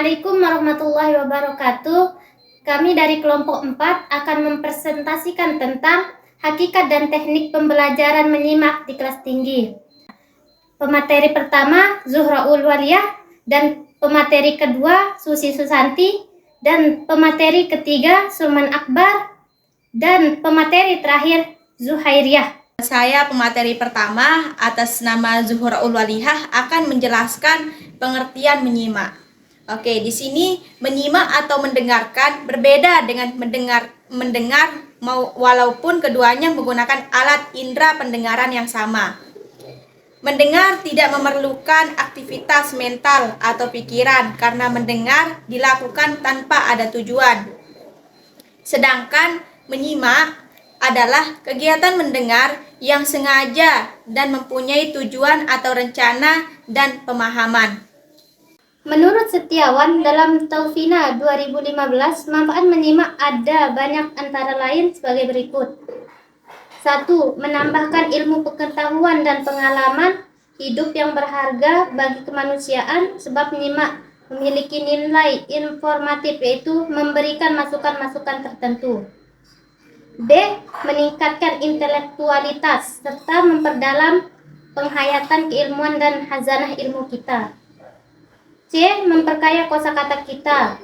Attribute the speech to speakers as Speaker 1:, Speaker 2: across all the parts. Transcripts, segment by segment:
Speaker 1: Assalamualaikum warahmatullahi wabarakatuh. Kami dari kelompok 4 akan mempresentasikan tentang hakikat dan teknik pembelajaran menyimak di kelas tinggi. Pemateri pertama Zuhraul Waliyah dan pemateri kedua Susi Susanti dan pemateri ketiga Sulman Akbar dan pemateri terakhir Zuhairiyah.
Speaker 2: Saya pemateri pertama atas nama Zuhraul Waliyah akan menjelaskan pengertian menyimak. Oke, di sini menyimak atau mendengarkan berbeda dengan mendengar walaupun keduanya menggunakan alat indera pendengaran yang sama. Mendengar tidak memerlukan aktivitas mental atau pikiran karena mendengar dilakukan tanpa ada tujuan. Sedangkan menyimak adalah kegiatan mendengar yang sengaja dan mempunyai tujuan atau rencana dan pemahaman.
Speaker 1: Menurut Setiawan, dalam Taufina 2015, manfaat menyimak ada banyak antara lain sebagai berikut. 1. Menambahkan ilmu pengetahuan dan pengalaman hidup yang berharga bagi kemanusiaan sebab menyimak memiliki nilai informatif yaitu memberikan masukan-masukan tertentu. B. Meningkatkan intelektualitas serta memperdalam penghayatan keilmuan dan khazanah ilmu kita. C. Memperkaya kosakata kita.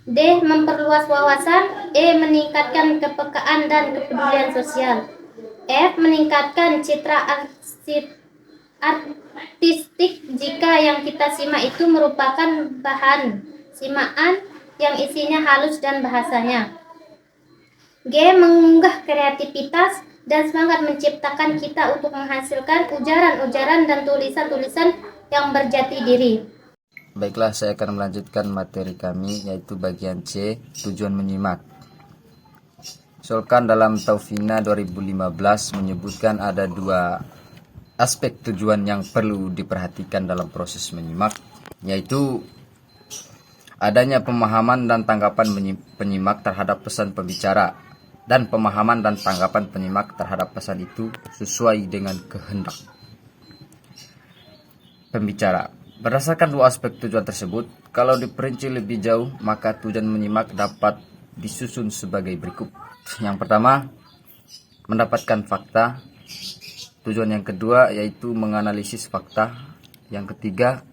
Speaker 1: D. Memperluas wawasan. E. Meningkatkan kepekaan dan kepedulian sosial. F. Meningkatkan citra artistik jika yang kita simak itu merupakan bahan simaan yang isinya halus dan bahasanya. G. Mengunggah kreativitas dan semangat menciptakan kita untuk menghasilkan ujaran-ujaran dan tulisan-tulisan yang berjati diri.
Speaker 3: Baiklah, saya akan melanjutkan materi kami, yaitu bagian C, tujuan menyimak. Misalkan dalam Taufina 2015 menyebutkan ada dua aspek tujuan yang perlu diperhatikan dalam proses menyimak, yaitu adanya pemahaman dan tanggapan penyimak terhadap pesan pembicara, dan pemahaman dan tanggapan penyimak terhadap pesan itu sesuai dengan kehendak pembicara. Berdasarkan dua aspek tujuan tersebut, kalau diperinci lebih jauh, maka tujuan menyimak dapat disusun sebagai berikut. Yang pertama, mendapatkan fakta. Tujuan yang kedua yaitu menganalisis fakta. Yang ketiga,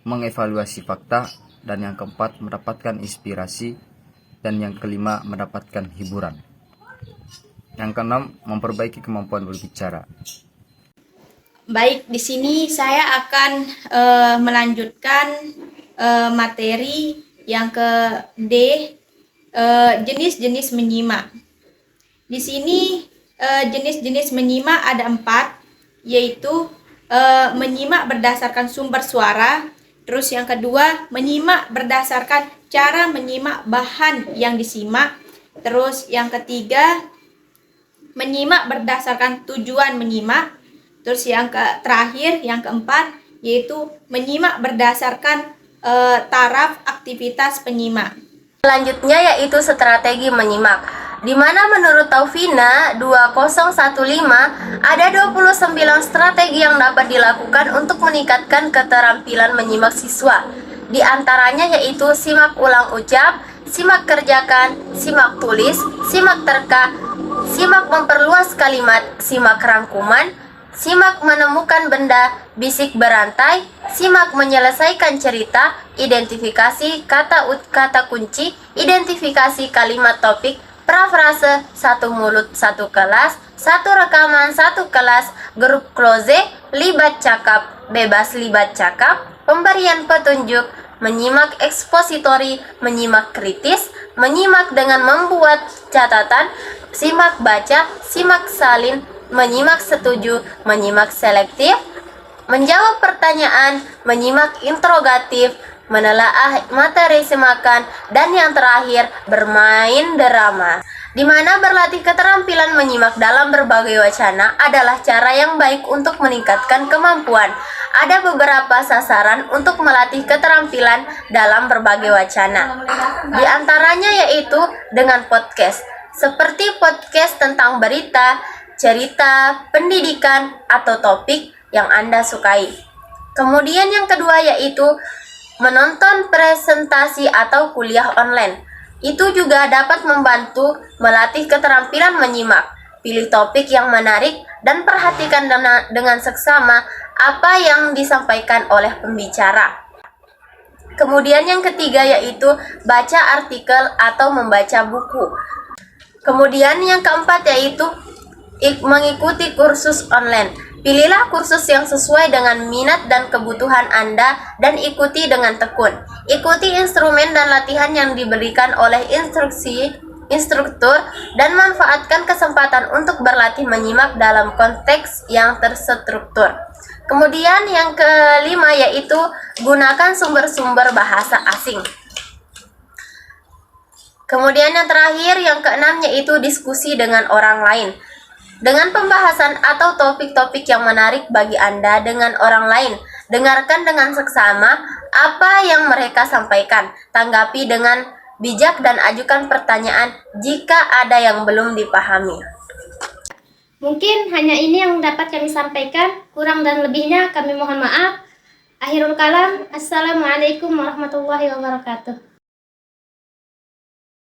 Speaker 3: mengevaluasi fakta. Dan yang keempat, mendapatkan inspirasi. Dan yang kelima, mendapatkan hiburan. Yang keenam, memperbaiki kemampuan berbicara.
Speaker 2: Baik, di sini saya akan melanjutkan materi yang ke D, jenis-jenis menyimak. Di sini jenis-jenis menyimak ada 4, yaitu menyimak berdasarkan sumber suara. Terus yang kedua, menyimak berdasarkan cara menyimak bahan yang disimak. Terus yang ketiga, menyimak berdasarkan tujuan menyimak. Terus yang terakhir, yang keempat, yaitu menyimak berdasarkan taraf aktivitas penyimak.
Speaker 4: Selanjutnya yaitu strategi menyimak, di mana menurut Taufina 2015 ada 29 strategi yang dapat dilakukan untuk meningkatkan keterampilan menyimak siswa. Di antaranya yaitu simak ulang ucap, simak kerjakan, simak tulis, simak terka, simak memperluas kalimat, simak rangkuman, simak menemukan benda, bisik berantai, simak menyelesaikan cerita, identifikasi kata kunci, identifikasi kalimat topik, prafrase, satu mulut satu kelas, satu rekaman satu kelas, grup close, libat cakap, bebas libat cakap, pemberian petunjuk, menyimak ekspositori, menyimak kritis, menyimak dengan membuat catatan, simak baca, simak salin, menyimak setuju, menyimak selektif, menjawab pertanyaan, menyimak interrogatif, menelaah materi semakan, dan yang terakhir, bermain drama. Di mana berlatih keterampilan menyimak dalam berbagai wacana adalah cara yang baik untuk meningkatkan kemampuan. Ada beberapa sasaran untuk melatih keterampilan dalam berbagai wacana. Di antaranya yaitu dengan podcast, seperti podcast tentang berita, cerita, pendidikan, atau topik yang Anda sukai. Kemudian yang kedua yaitu menonton presentasi atau kuliah online. Itu juga dapat membantu melatih keterampilan menyimak. Pilih topik yang menarik dan perhatikan dengan seksama apa yang disampaikan oleh pembicara. Kemudian yang ketiga yaitu baca artikel atau membaca buku. Kemudian yang keempat yaitu mengikuti kursus online. Pilihlah kursus yang sesuai dengan minat dan kebutuhan Anda dan ikuti dengan tekun. Ikuti instrumen dan latihan yang diberikan oleh instruktur dan manfaatkan kesempatan untuk berlatih menyimak dalam konteks yang terstruktur. Kemudian yang kelima yaitu gunakan sumber-sumber bahasa asing. Kemudian yang terakhir, yang keenam yaitu diskusi dengan orang lain. Dengan pembahasan atau topik-topik yang menarik bagi Anda dengan orang lain, dengarkan dengan seksama apa yang mereka sampaikan. Tanggapi dengan bijak dan ajukan pertanyaan jika ada yang belum dipahami.
Speaker 1: Mungkin hanya ini yang dapat kami sampaikan, kurang dan lebihnya kami mohon maaf. Akhirul kalam, Assalamualaikum warahmatullahi wabarakatuh.